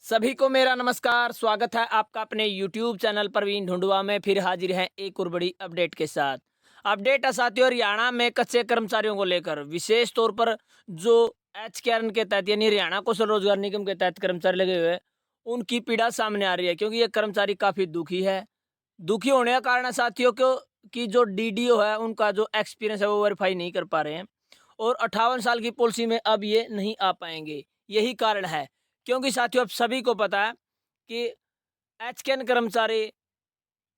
सभी को मेरा नमस्कार। स्वागत है आपका अपने YouTube चैनल प्रवीण ढूंढुआ में। फिर हाजिर हैं एक और बड़ी अपडेट के साथ। अपडेट है साथियों, हरियाणा में कच्चे कर्मचारियों को लेकर विशेष तौर पर जो एचकेआरएन के तहत यानी हरियाणा कौशल रोजगार निगम के तहत कर्मचारी लगे हुए हैं, उनकी पीड़ा सामने आ रही है। क्योंकि ये कर्मचारी काफ़ी दुखी है। दुखी होने का कारण है साथियों क्यों कि जो डीडीओ है उनका जो एक्सपीरियंस है वो वेरीफाई नहीं कर पा रहे हैं और 58 साल की पॉलिसी में अब ये नहीं आ पाएंगे। यही कारण है। क्योंकि साथियों अब सभी को पता है कि एचकेएन कर्मचारी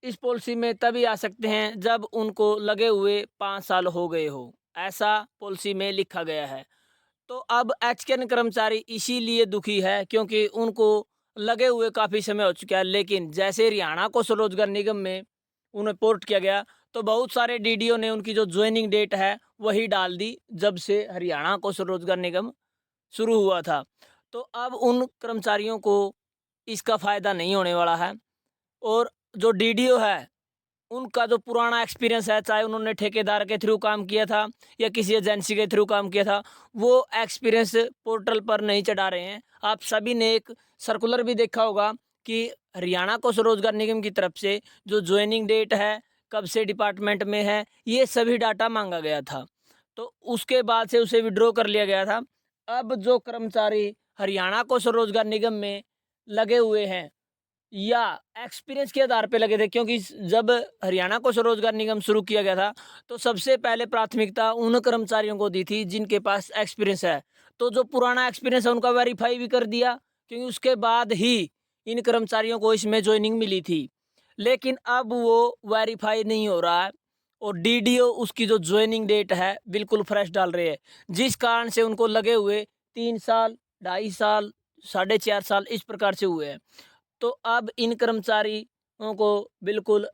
इस पॉलिसी में तभी आ सकते हैं जब उनको लगे हुए 5 साल हो गए हो। ऐसा पॉलिसी में लिखा गया है। तो अब एचकेएन कर्मचारी इसीलिए दुखी है क्योंकि उनको लगे हुए काफ़ी समय हो चुका है। लेकिन जैसे हरियाणा कौशल रोजगार निगम में उन्हें पोर्ट किया गया तो बहुत सारे डीडीओ ने उनकी जो ज्वाइनिंग डेट है वही डाल दी जब से हरियाणा कौशल रोजगार निगम शुरू हुआ था। तो अब उन कर्मचारियों को इसका फ़ायदा नहीं होने वाला है और जो डीडीओ है उनका जो पुराना एक्सपीरियंस है, चाहे उन्होंने ठेकेदार के थ्रू काम किया था या किसी एजेंसी के थ्रू काम किया था, वो एक्सपीरियंस पोर्टल पर नहीं चढ़ा रहे हैं। आप सभी ने एक सर्कुलर भी देखा होगा कि हरियाणा कौशल रोजगार निगम की तरफ से जो ज्वाइनिंग डेट है, कब से डिपार्टमेंट में है, ये सभी डाटा मांगा गया था। तो उसके बाद से उसे विड्रॉ कर लिया गया था। अब जो कर्मचारी हरियाणा कौशल रोजगार निगम में लगे हुए हैं या एक्सपीरियंस के आधार पे लगे थे, क्योंकि जब हरियाणा कौशल रोजगार निगम शुरू किया गया था तो सबसे पहले प्राथमिकता उन कर्मचारियों को दी थी जिनके पास एक्सपीरियंस है। तो जो पुराना एक्सपीरियंस है उनका वेरीफाई भी कर दिया, क्योंकि उसके बाद ही इन कर्मचारियों को इसमें ज्वाइनिंग मिली थी। लेकिन अब वो वेरीफाई नहीं हो रहा है और डीडीओ उसकी जो ज्वाइनिंग डेट है बिल्कुल फ्रेश डाल रहे हैं, जिस कारण से उनको लगे हुए 3 साल, 2.5 साल, 4.5 साल इस प्रकार से हुए हैं। तो अब इन कर्मचारियों को बिल्कुल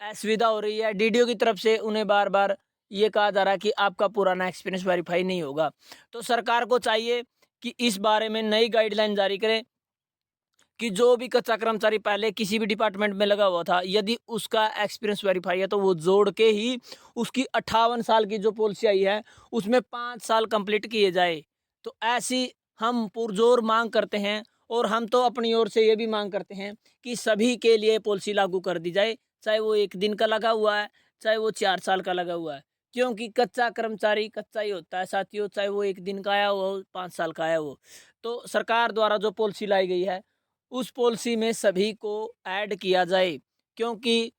असुविधा हो रही है। डीडीओ की तरफ से उन्हें बार-बार ये कहा जा रहा है कि आपका पुराना एक्सपीरियंस वेरीफाई नहीं होगा। तो सरकार को चाहिए कि इस बारे में नई गाइडलाइन जारी करें कि जो भी कच्चा कर्मचारी पहले किसी भी डिपार्टमेंट में लगा हुआ था, यदि उसका एक्सपीरियंस वेरीफाई है तो वो जोड़ के ही उसकी 58 साल की जो पॉलिसी आई है उसमें 5 साल कंप्लीट किए जाए। तो ऐसी हम पुरजोर मांग करते हैं और हम तो अपनी ओर से ये भी मांग करते हैं कि सभी के लिए पॉलिसी लागू कर दी जाए, चाहे वो 1 दिन का लगा हुआ है, चाहे वो 4 साल का लगा हुआ है। क्योंकि कच्चा कर्मचारी कच्चा ही होता है साथियों, चाहे वो 1 दिन का आया हुआ हो, 5 साल का आया हो। तो सरकार द्वारा जो पॉलिसी लाई गई है उस पॉलिसी में सभी को ऐड किया जाए, क्योंकि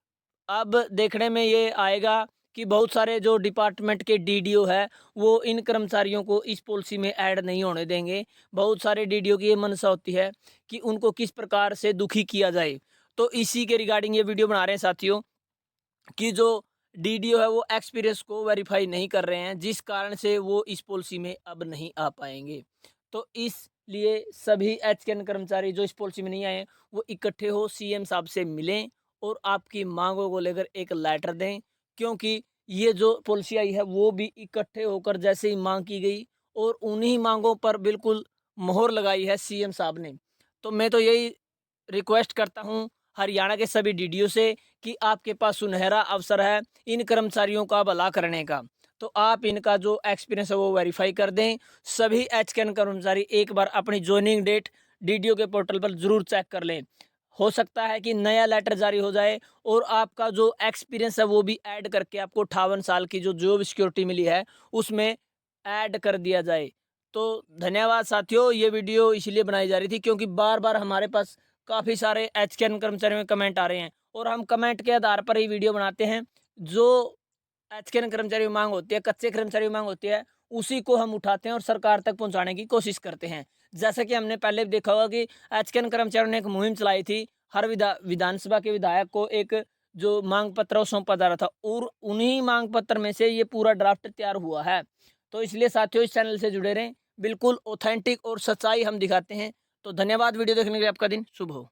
अब देखने में ये आएगा कि बहुत सारे जो डिपार्टमेंट के डीडीओ है वो इन कर्मचारियों को इस पॉलिसी में ऐड नहीं होने देंगे। बहुत सारे डीडीओ की ये मनसा होती है कि उनको किस प्रकार से दुखी किया जाए। तो इसी के रिगार्डिंग ये वीडियो बना रहे हैं साथियों कि जो डीडीओ है वो एक्सपीरियंस को वेरीफाई नहीं कर रहे हैं, जिस कारण से वो इस पॉलिसी में अब नहीं आ पाएंगे। तो इसलिए सभी एचकेएन कर्मचारी जो इस पॉलिसी में नहीं आए हैं वो इकट्ठे हो सीएम साहब से मिलें और आपकी मांगों को लेकर एक लेटर दें, क्योंकि ये जो पॉलिसी आई है वो भी इकट्ठे होकर जैसे ही मांग की गई और उन्हीं मांगों पर बिल्कुल मोहर लगाई है सीएम साहब ने। तो मैं तो यही रिक्वेस्ट करता हूँ हरियाणा के सभी डीडीओ से कि आपके पास सुनहरा अवसर है इन कर्मचारियों का भला करने का। तो आप इनका जो एक्सपीरियंस है वो वेरीफाई कर दें। सभी एचकेएन कर्मचारी एक बार अपनी जॉइनिंग डेट डीडीओ के पोर्टल पर ज़रूर चेक कर लें। हो सकता है कि नया लेटर जारी हो जाए और आपका जो एक्सपीरियंस है वो भी ऐड करके आपको 58 साल की जो जॉब सिक्योरिटी मिली है उसमें ऐड कर दिया जाए। तो धन्यवाद साथियों, ये वीडियो इसलिए बनाई जा रही थी क्योंकि बार-बार हमारे पास काफ़ी सारे एचकेएन कर्मचारियों में कमेंट आ रहे हैं और हम कमेंट के आधार पर ही वीडियो बनाते हैं। जो एचकेएन कर्मचारी की मांग होती है, कच्चे कर्मचारी की मांग होती है, उसी को हम उठाते हैं और सरकार तक पहुंचाने की कोशिश करते हैं। जैसा कि हमने पहले भी देखा होगा कि एचकेएन कर्मचारियों ने एक मुहिम चलाई थी, हर विधानसभा के विधायक को एक जो मांग पत्र सौंपा जा रहा था और उन्हीं मांग पत्र में से ये पूरा ड्राफ्ट तैयार हुआ है। तो इसलिए साथियों इस चैनल से जुड़े रहें, बिल्कुल ऑथेंटिक और सच्चाई हम दिखाते हैं। तो धन्यवाद वीडियो देखने के लिए, आपका दिन शुभ हो।